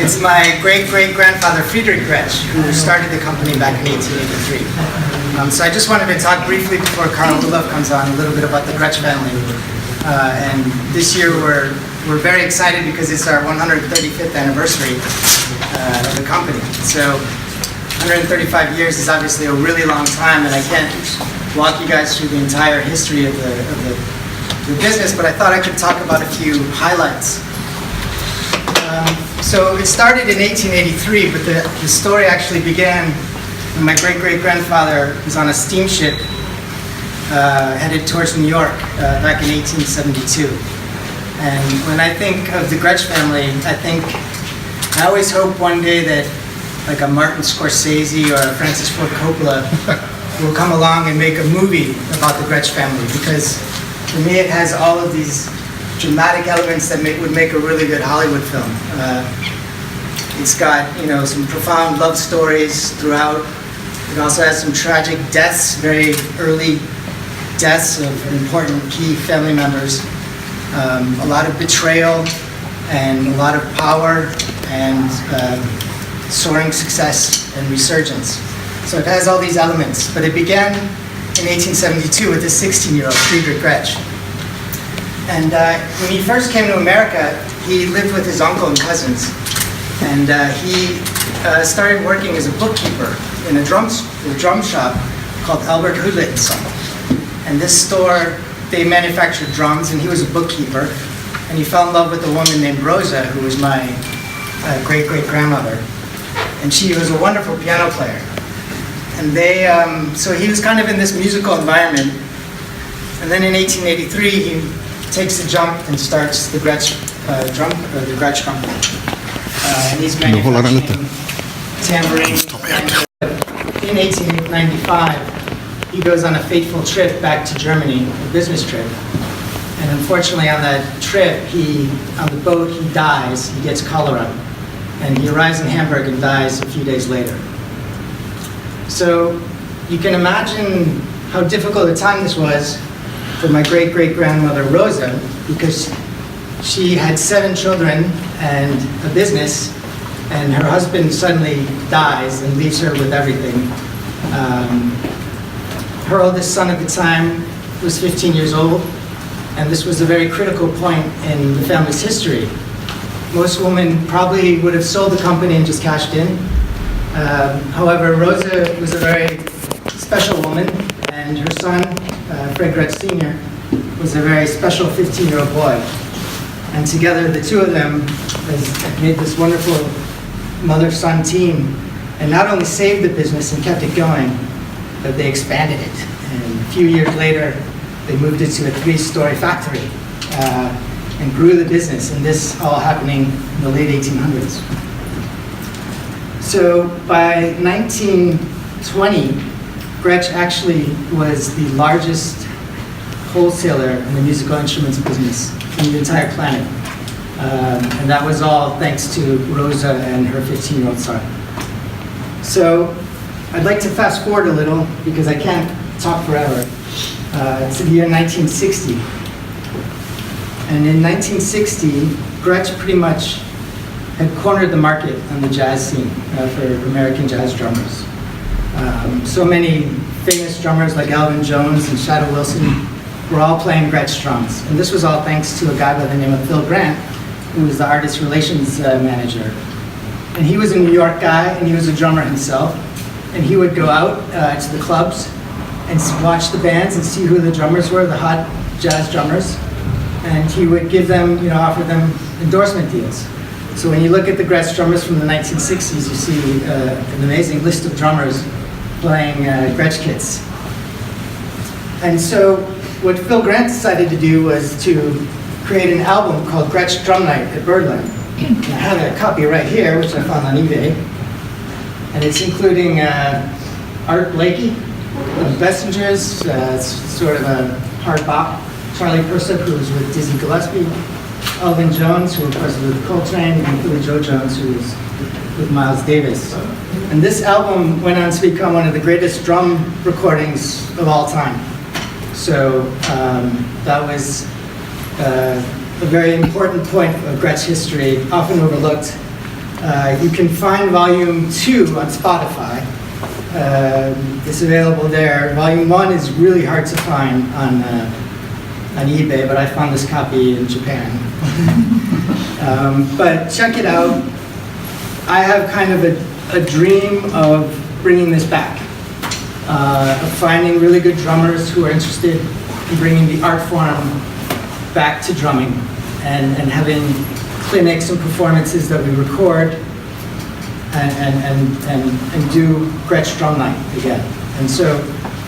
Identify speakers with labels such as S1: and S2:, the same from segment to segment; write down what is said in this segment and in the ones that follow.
S1: It's my great-great-grandfather, Friedrich Gretsch, who started the company back in 1883. So I just wanted to talk briefly before Carl Duluth comes on a little bit about the Gretsch family. And this year we're very excited because it's our 135th anniversary of the company. So 135 years is obviously a really long time, and I can't walk you guys through the entire history of the business, but I thought I could talk about a few highlights. So it started in 1883, but the story actually began when my great-great-grandfather was on a steamship headed towards New York back in 1872. And when I think of the Gretsch family, I always hope one day that like a Martin Scorsese or a Francis Ford Coppola will come along and make a movie about the Gretsch family, because for me it has all of these dramatic elements that would make a really good Hollywood film. It's got, some profound love stories throughout. It also has some tragic deaths, very early deaths of important key family members. A lot of betrayal and a lot of power and soaring success and resurgence. So it has all these elements, but it began in 1872 with a 16-year-old Friedrich Gretsch. And when he first came to America, he lived with his uncle and cousins. And he started working as a bookkeeper in a drum shop called Albert Hoodlet & Son. And this store, they manufactured drums, and he was a bookkeeper. And he fell in love with a woman named Rosa, who was my great-great-grandmother. And she was a wonderful piano player. And so he was kind of in this musical environment. And then in 1883, he takes the jump and starts the Gretsch the Gretsch company. And he's manufacturing tambourines. In 1895, he goes on a fateful trip back to Germany, a business trip. And unfortunately, on that trip, on the boat, he dies. He gets cholera, and he arrives in Hamburg and dies a few days later. So you can imagine how difficult a time this was for my great-great-grandmother Rosa, because she had 7 children and a business, and her husband suddenly dies and leaves her with everything. Her oldest son at the time was 15 years old, and this was a very critical point in the family's history. Most women probably would have sold the company and just cashed in. However, Rosa was a very special woman, and her son, Fred Gretsch Sr., was a very special 15-year-old boy. And together, the two of them have made this wonderful mother-son team, and not only saved the business and kept it going, but they expanded it. And a few years later, they moved it to a 3-story factory and grew the business, and this all happening in the late 1800s. So by 1920, Gretsch actually was the largest wholesaler in the musical instruments business in the entire planet. And that was all thanks to Rosa and her 15-year-old son. So I'd like to fast forward a little because I can't talk forever. To the year 1960. And in 1960, Gretsch pretty much had cornered the market on the jazz scene for American jazz drummers. So many famous drummers like Elvin Jones and Shadow Wilson were all playing Gretsch drums. And this was all thanks to a guy by the name of Phil Grant, who was the artist relations manager. And he was a New York guy, and he was a drummer himself. And he would go out to the clubs and watch the bands and see who the drummers were, the hot jazz drummers. And he would give them, offer them endorsement deals. So when you look at the Gretsch drummers from the 1960s, you see an amazing list of drummers playing Gretsch kits. And so what Phil Grant decided to do was to create an album called Gretsch Drum Night at Birdland. And I have a copy right here, which I found on eBay. And it's including Art Blakey of Bessingers, sort of a hard bop, Charlie Persip, who was with Dizzy Gillespie, Elvin Jones, who of course was with Coltrane, and Billy Joe Jones, who was with Miles Davis. And this album went on to become one of the greatest drum recordings of all time. So that was a very important point of Gretsch history, often overlooked. You can find Volume 2 on Spotify. It's available there. Volume 1 is really hard to find on eBay, but I found this copy in Japan. But check it out. I have kind of a dream of bringing this back, of finding really good drummers who are interested in bringing the art form back to drumming and having clinics and performances that we record and do Gretsch Drum Night again. And so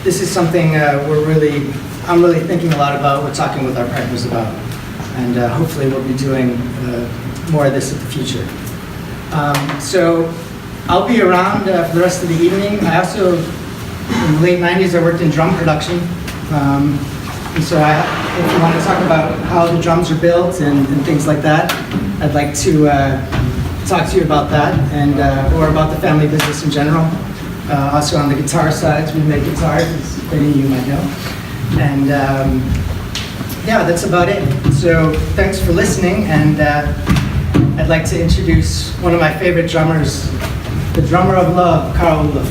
S1: this is something I'm really thinking a lot about, we're talking with our partners about, and hopefully we'll be doing more of this in the future. So I'll be around for the rest of the evening. I also, in the late 90s, I worked in drum production. And so if you want to talk about how the drums are built and things like that, I'd like to talk to you about that, and or about the family business in general. Also on the guitar side, we make guitars, as many of you might know. And yeah, that's about it. So thanks for listening, and I'd like to introduce one of my favorite drummers, the drummer of love, Carl Olaf.